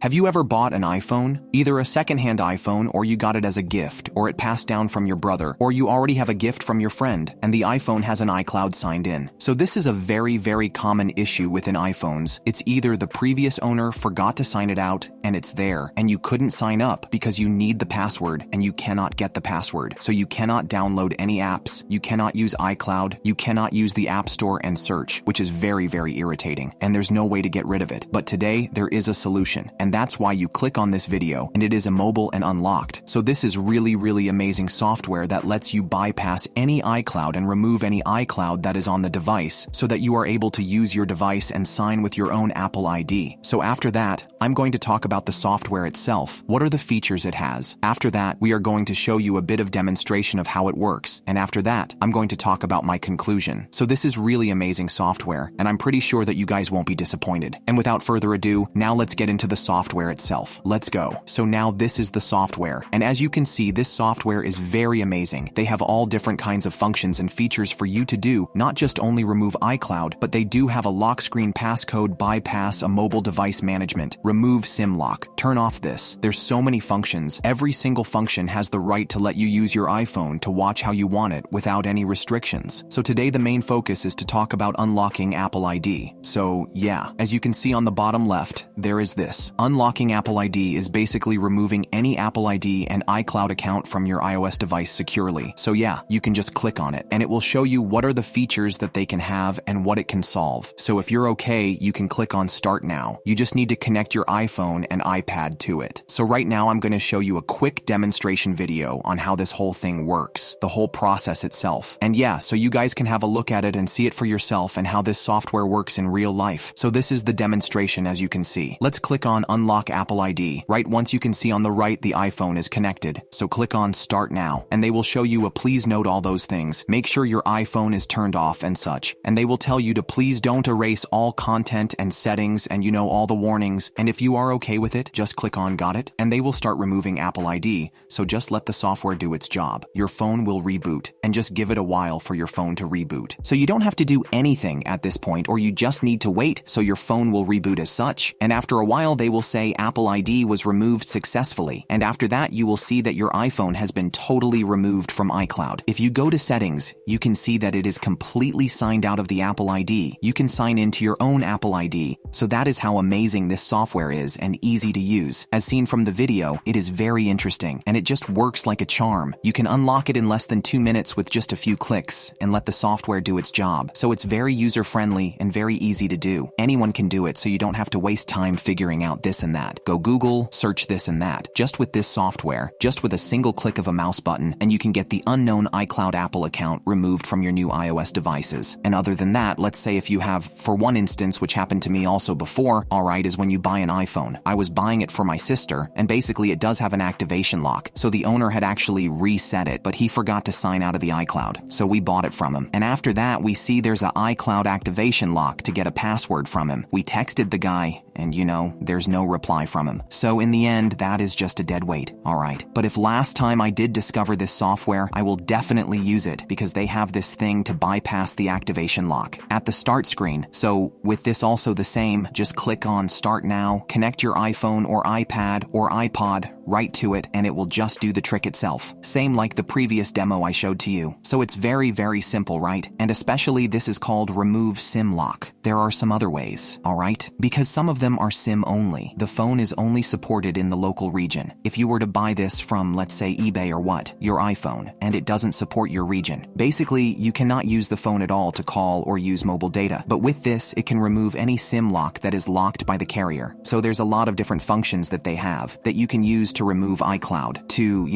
Have you ever bought an iPhone? Either a secondhand iPhone, or you got it as a gift, or it passed down from your brother, or you already have a gift from your friend, and the iPhone has an iCloud signed in. So this is a very common issue within iPhones. It's either the previous owner forgot to sign it out, and it's there, and you couldn't sign up because you need the password, and you cannot get the password. So you cannot download any apps, you cannot use iCloud, you cannot use the App Store and search, which is very irritating, and there's no way to get rid of it. But today, there is a solution, and that's why you click on this video, and it is immobile and unlocked. So this is really amazing software that lets you bypass any iCloud and remove any iCloud that is on the device so that you are able to use your device and sign with your own Apple ID. So after that, I'm going to talk about the software itself. What are the features it has? After that, we are going to show you a bit of demonstration of how it works. And after that, I'm going to talk about my conclusion. So this is really amazing software, and I'm pretty sure that you guys won't be disappointed. And without further ado, now let's get into the software itself. Let's go. So now this is the software, and as you can see, this software is very amazing. They have all different kinds of functions and features for you to do, not just only remove iCloud, but they do have a lock screen passcode bypass, a mobile device management, remove SIM lock, turn off this. There's so many functions. Every single function has the right to let you use your iPhone to watch how you want it without any restrictions. So today the main focus is to talk about unlocking Apple ID. So yeah, as you can see on the bottom left, there is this. Unlocking Apple ID is basically removing any Apple ID and iCloud account from your iOS device securely. So yeah, you can just click on it, and it will show you what are the features that they can have and what it can solve. So if you're okay, you can click on Start Now. You just need to connect your iPhone and iPad to it. So right now I'm going to show you a quick demonstration video on how this whole thing works, the whole process itself. And yeah, so you guys can have a look at it and see it for yourself and how this software works in real life. So this is the demonstration, as you can see. Let's click on Unlock Apple ID. Right, once you can see on the right the iPhone is connected. So click on Start Now, and they will show you a please note all those things. Make sure your iPhone is turned off and such. And they will tell you to please don't erase all content and settings and all the warnings. And if you are okay with it, just click on Got it, and they will start removing Apple ID. So just let the software do its job. Your phone will reboot, and just give it a while for your phone to reboot. So you don't have to do anything at this point, or you just need to wait so your phone will reboot as such. And after a while, they will say Apple ID was removed successfully, and after that you will see that your iPhone has been totally removed from iCloud. If you go to settings, you can see that it is completely signed out of the Apple ID. You can sign into your own Apple ID. So that is how amazing this software is and easy to use. As seen from the video, it is very interesting, and it just works like a charm. You can unlock it in less than 2 minutes with just a few clicks and let the software do its job. So it's very user-friendly and very easy to do. Anyone can do it, so you don't have to waste time figuring out this and that. Go Google, search this and that. Just with this software, just with a single click of a mouse button, and you can get the unknown iCloud Apple account removed from your new iOS devices. And other than that, let's say if you have, for one instance, which happened to me also before, alright, is when you buy an iPhone. I was buying it for my sister, and basically it does have an activation lock. So the owner had actually reset it, but he forgot to sign out of the iCloud. So we bought it from him. And after that, we see there's an iCloud activation lock to get a password from him. We texted the guy, and there's no reply from him. So in the end, that is just a dead weight, alright. But if last time I did discover this software, I will definitely use it because they have this thing to bypass the activation lock at the start screen. So with this also the same, just click on Start Now, connect your iPhone or iPad or iPod right to it, and it will just do the trick itself. Same like the previous demo I showed to you. So it's very simple, right? And especially this is called Remove SIM Lock. There are some other ways, alright? Because some of them are SIM only. The phone is only supported in the local region. If you were to buy this from, let's say, eBay or your iPhone, and it doesn't support your region, basically you cannot use the phone at all to call or use mobile data. But with this, it can remove any SIM lock that is locked by the carrier. So there's a lot of different functions that they have that you can use to remove iCloud, to,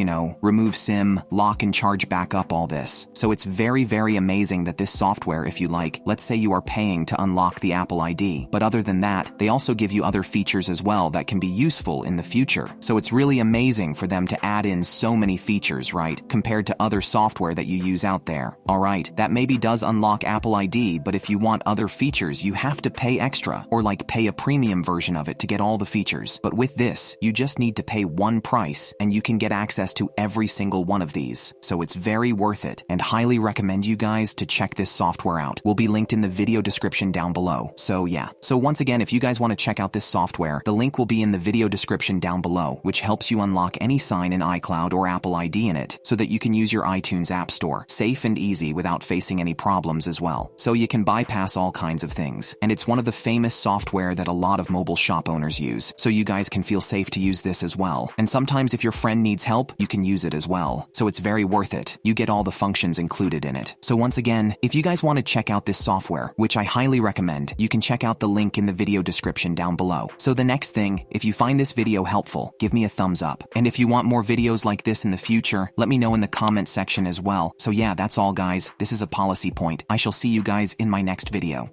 remove SIM, lock and charge back up all this. So it's very amazing that this software, if you like, let's say you are paying to unlock the Apple ID. But other than that, they also give you other features as well that can be useful in the future. So it's really amazing for them to add in so many features, right? Compared to other software that you use out there. Alright, that maybe does unlock Apple ID, but if you want other features, you have to pay extra, or pay a premium version of it to get all the features. But with this, you just need to pay $1 one price, and you can get access to every single one of these. So it's very worth it, and highly recommend you guys to check this software out. Will be linked in the video description down below. So yeah. So once again, if you guys want to check out this software, the link will be in the video description down below, which helps you unlock any sign in iCloud or Apple ID in it, so that you can use your iTunes App Store, safe and easy without facing any problems as well. So you can bypass all kinds of things. And it's one of the famous software that a lot of mobile shop owners use, so you guys can feel safe to use this as well. And sometimes if your friend needs help, you can use it as well. So it's very worth it. You get all the functions included in it. So once again, if you guys want to check out this software, which I highly recommend, you can check out the link in the video description down below. So the next thing, if you find this video helpful, give me a thumbs up. And if you want more videos like this in the future, let me know in the comment section as well. So yeah, that's all guys. This is a policy point. I shall see you guys in my next video.